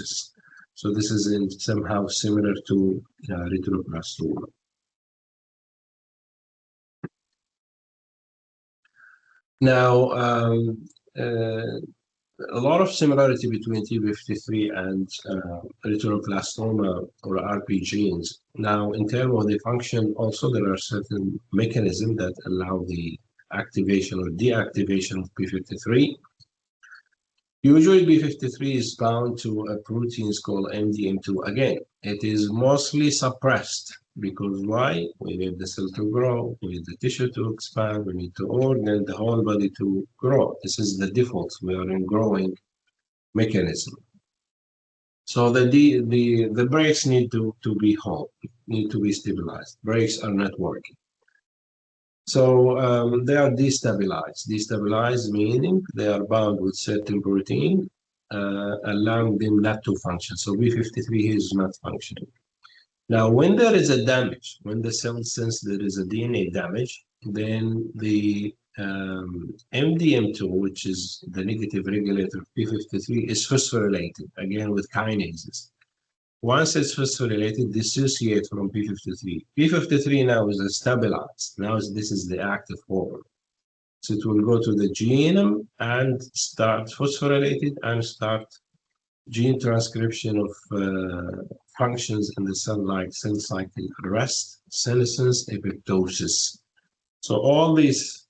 apoptosis. So this is somehow similar to retinoblastoma. Now, a lot of similarity between TP53 and retinoblastoma or RP genes. Now, in terms of the function, also there are certain mechanisms that allow the activation or deactivation of P53. Usually, P53 is bound to a protein called MDM2. Again, it is mostly suppressed because why? We need the cell to grow, we need the tissue to expand, we need the organ, the whole body to grow. This is the default. We are in growing mechanism. So the brakes need to be whole, need to be stabilized. Brakes are not working. So they are destabilized. Destabilized meaning they are bound with certain protein, allowing them not to function. So P53 is not functioning. Now, when there is a damage, when the cell sense there is a DNA damage, then the MDM2, which is the negative regulator of P53, is phosphorylated, again with kinases. Once it's phosphorylated, dissociate from P53. P53 now is stabilized. Now this is the active form. So it will go to the genome and start phosphorylated and start gene transcription of functions in the cell like cell cycle arrest, senescence, apoptosis. So all these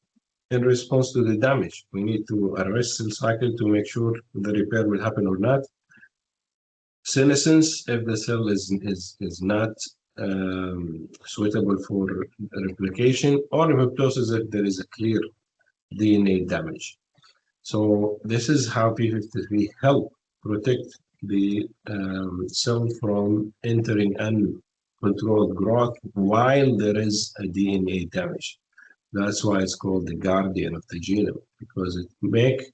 in response to the damage. We need to arrest cell cycle to make sure the repair will happen or not. Senescence, if the cell is not suitable for replication, or apoptosis if there is a clear DNA damage. So this is how P53 help protect the cell from entering uncontrolled growth while there is a DNA damage. That's why it's called the guardian of the genome, because it make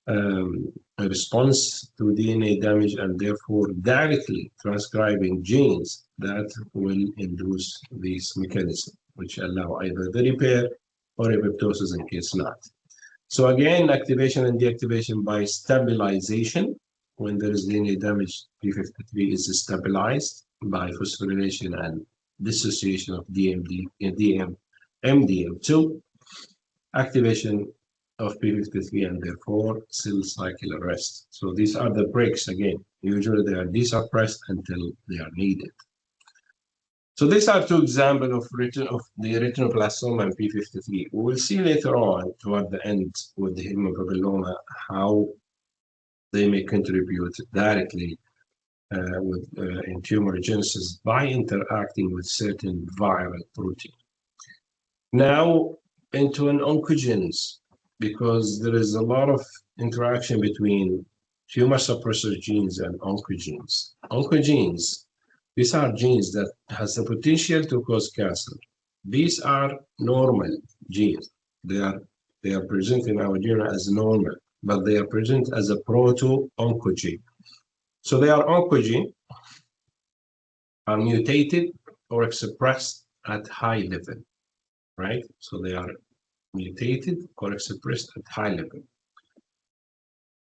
a response to DNA damage and therefore directly transcribing genes that will induce this mechanism, which allow either the repair or apoptosis in case not. So again, activation and deactivation by stabilization. When there is DNA damage, P53 is stabilized by phosphorylation and dissociation of MDM2, activation of P53 and therefore cell cycle arrest. So these are the brakes again. Usually they are desuppressed until they are needed. So these are two examples of the retinoblastoma and P53. We will see later on toward the end with the hemopapilloma how they may contribute directly in tumorigenesis by interacting with certain viral protein. Now into an oncogenes, because there is a lot of interaction between tumor suppressor genes and oncogenes. Oncogenes, these are genes that has the potential to cause cancer. These are normal genes. They are present in our genome as normal, but they are present as a proto-oncogene. So they are oncogene, are mutated or expressed at high level, right? So they are mutated or expressed at high level.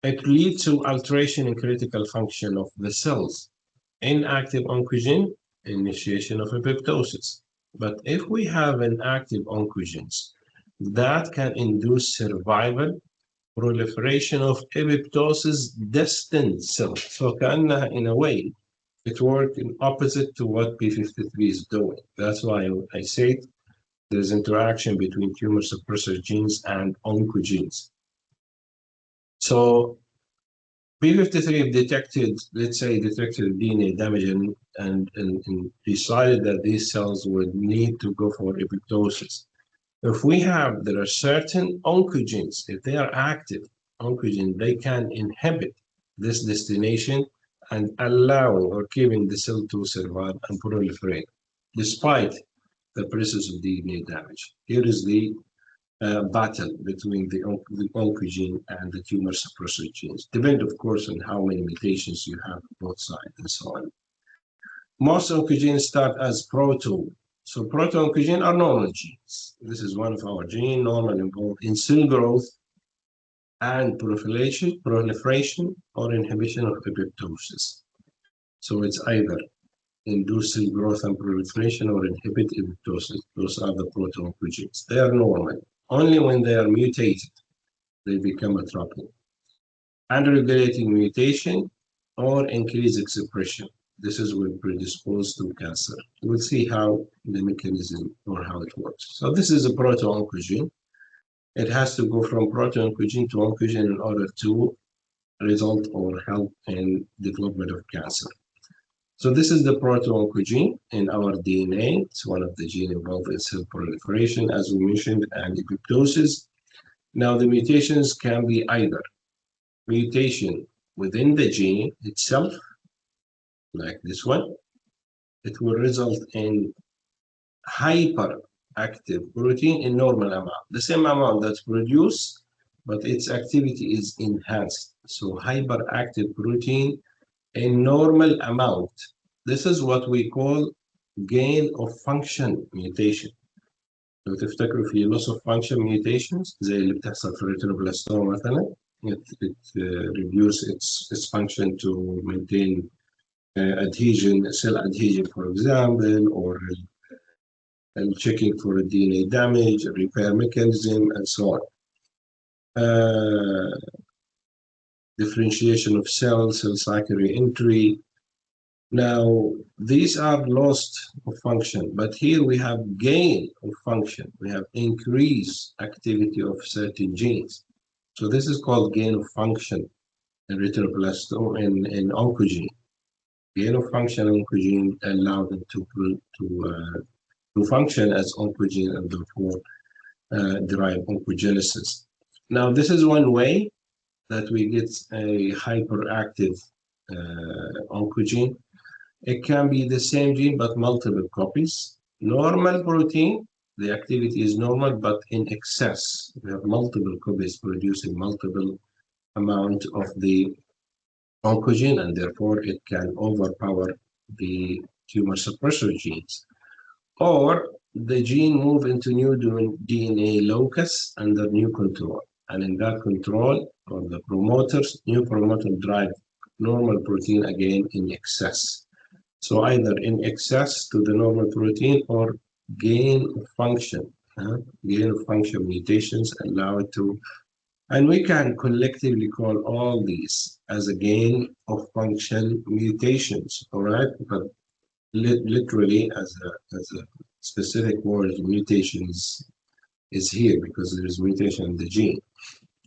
It leads to alteration in critical function of the cells. Inactive oncogene, initiation of apoptosis. But if we have an active oncogenes, that can induce survival, proliferation of apoptosis destined cells. So in a way, it works in opposite to what P53 is doing. That's why I said there's interaction between tumor suppressor genes and oncogenes. So P53 detected, let's say, detected DNA damage and decided that these cells would need to go for apoptosis. If there are certain oncogenes, if they are active oncogene, they can inhibit this destination and allowing or keeping the cell to survive and proliferate, despite the presence of DNA damage. Here is the battle between the oncogene and the tumor suppressor genes. Depend, of course, on how many mutations you have on both sides and so on. Most oncogenes start as proto. So proto-oncogene are normal genes. This is one of our genes, normal involved in cell growth and proliferation or inhibition of apoptosis. So it's either induce cell growth and proliferation or inhibit apoptosis. Those are the proto-oncogenes. They are normal. Only when they are mutated, they become atropine. Unregulating mutation or increased expression. This is will predispose to cancer. We'll see how the mechanism or how it works. So this is a proto-oncogene. It has to go from proto-oncogene to oncogene in order to result or help in development of cancer. So this is the proto-oncogene in our DNA. It's one of the genes involved in cell proliferation, as we mentioned, and apoptosis. Now the mutations can be either mutation within the gene itself, like this one. It will result in hyperactive protein in normal amount, the same amount that's produced, but its activity is enhanced. So hyperactive protein in normal amount. This is what we call gain of function mutation. لو تفتكروا في loss of function mutations زي اللي بتحصل في الريتينوبلاستوما مثلا, it reduce its function to maintain adhesion, cell adhesion, for example, or checking for DNA damage, repair mechanism, and so on. Differentiation of cells, cell cycle reentry. Now, these are loss of function, but here we have gain of function. We have increased activity of certain genes. So this is called gain of function in retinoblastoma in oncogene. Gain of function oncogene allow them to function as oncogene and therefore derive oncogenesis. Now, this is one way that we get a hyperactive oncogene. It can be the same gene but multiple copies. Normal protein, the activity is normal but in excess. We have multiple copies producing multiple amount of the oncogene, and therefore it can overpower the tumor suppressor genes. Or the gene move into new DNA locus under new control. And in that control, or the promoters, new promoter drive normal protein again in excess. So either in excess to the normal protein or gain of function. Gain of function mutations allow it to, and we can collectively call all these as a gain of function mutations, all right? But literally as a specific word, mutation is here because there is mutation in the gene.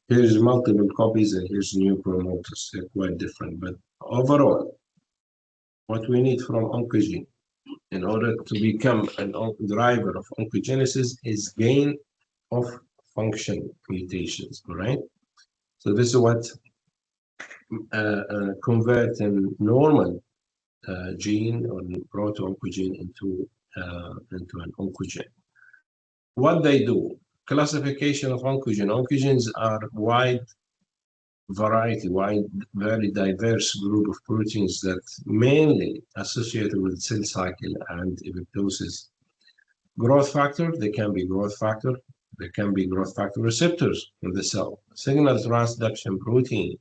Here's multiple copies and here's new promoters. They're quite different, but overall, what we need from oncogene in order to become a driver of oncogenesis is gain of function mutations, all right? So this is what convert a normal gene or proto-oncogene into an oncogene. What they do, classification of oncogene. Oncogenes are wide variety, very diverse group of proteins that mainly associated with cell cycle and apoptosis. Growth factor, they can be growth factor, they can be growth factor receptors in the cell. Signal transduction protein,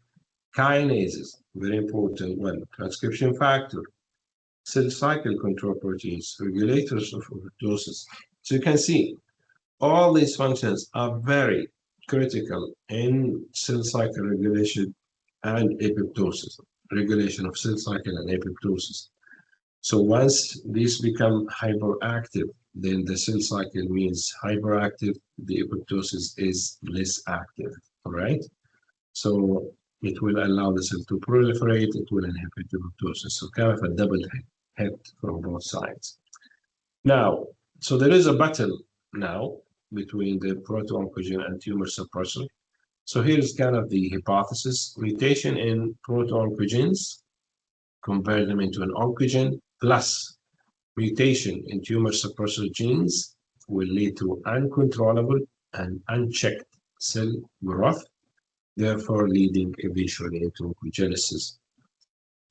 kinases, very important one, transcription factor, cell cycle control proteins, regulators of apoptosis. So you can see all these functions are very critical in cell cycle regulation and apoptosis, regulation of cell cycle and apoptosis. So once these become hyperactive, then the cell cycle means hyperactive, the apoptosis is less active, all right? So it will allow the cell to proliferate, it will inhibit apoptosis. So kind of a double hit from both sides. Now, so there is a battle now between the proto-oncogene and tumor suppressor. So here's kind of the hypothesis. Mutation in proto-oncogenes, convert them into an oncogene, plus mutation in tumor suppressor genes will lead to uncontrollable and unchecked cell growth, therefore leading eventually into oncogenesis.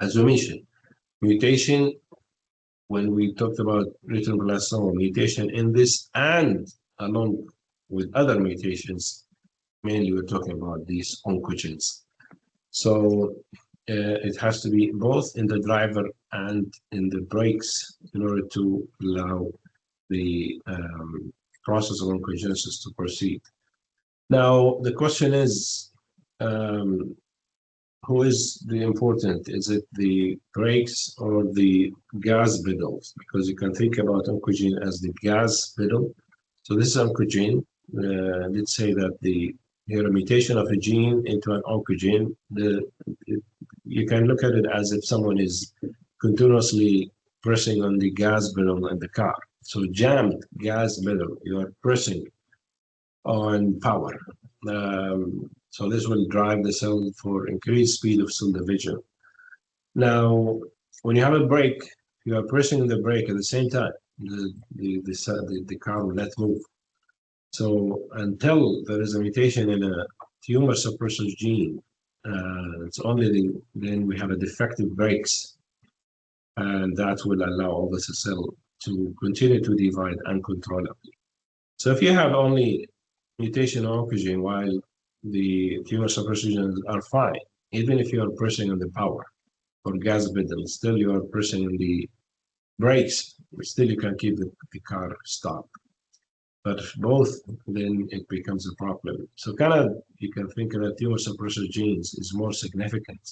As we mentioned, mutation, when we talked about retinoblastoma, mutation in this and along with other mutations, mainly we're talking about these oncogenes. So it has to be both in the driver and in the brakes in order to allow the process of oncogenesis to proceed. Now, the question is, who is the important? Is it the brakes or the gas pedals? Because you can think about oncogene as the gas pedal. So this is oncogene. Let's say that here a mutation of a gene into an oncogene. You can look at it as if someone is continuously pressing on the gas pedal in the car. So jammed gas pedal, you are pressing on power. So this will drive the cell for increased speed of cell division. Now, when you have a brake, you are pressing the brake at the same time. The car will not move. So until there is a mutation in a tumor suppressor gene, it's only then we have a defective brakes, and that will allow all the cell to continue to divide uncontrollably. So if you have only mutation oncogene while the tumor suppressor genes are fine, even if you are pressing on the power or gas pedal, still you are pressing on the brakes, still you can keep the car stopped. But if both, then it becomes a problem. So kind of you can think that tumor suppressor genes is more significant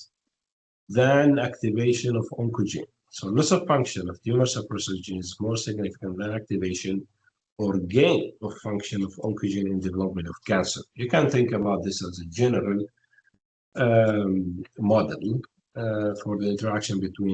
than activation of oncogene. So loss of function of tumor suppressor genes is more significant than activation or gain of function of oncogene in development of cancer. You can think about this as a general model for the interaction between